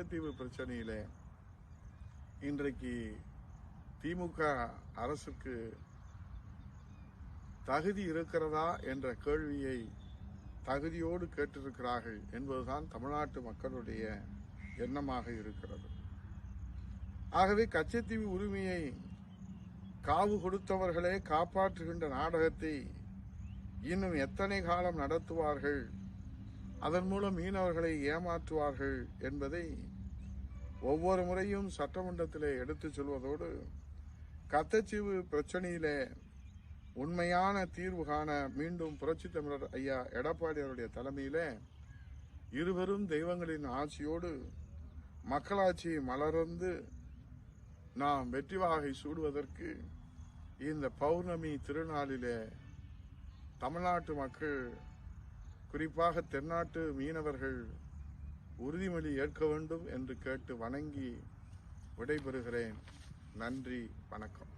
கச்சத்தீவு பிரச்சனையிலே இன்றைக்கு திமுக அரசுக்கு தகுதி இருக்கிறதா என்ற கேள்வியை தகுதியோடு கேட்டிருக்கிறார்கள் என்பதுதான் தமிழ்நாட்டு மக்களுடைய எண்ணமாக இருக்கிறது. ஆகவே கச்சத்தீவு உரிமையை காவு கொடுத்தவர்களே காப்பாற்றுகின்ற நாடகத்தை இன்னும் எத்தனை காலம் நடத்துவார்கள், அதன் மூலம் மீனவர்களை ஏமாற்றுவார்கள் என்பதை ஒவ்வொரு முறையும் சட்டமன்றத்திலே எடுத்துச் சொல்வதோடு கச்சத்தீவு பிரச்சனையிலே உண்மையான தீர்வு காண மீண்டும் புரட்சித் தமிழர் ஐயா எடப்பாடி அவருடைய தலைமையிலே இருவரும் தெய்வங்களின் ஆட்சியோடு மக்களாட்சி மலர்ந்து நாம் வெற்றி வாகை சூடுவதற்கு இந்த பௌர்ணமி திருநாளிலே தமிழ்நாட்டு மக்கள், குறிப்பாக தென்னாட்டு மீனவர்கள் உறுதிமொழி ஏற்க வேண்டும் என்று கேட்டு வணங்கி விடைபெறுகிறேன். நன்றி, வணக்கம்.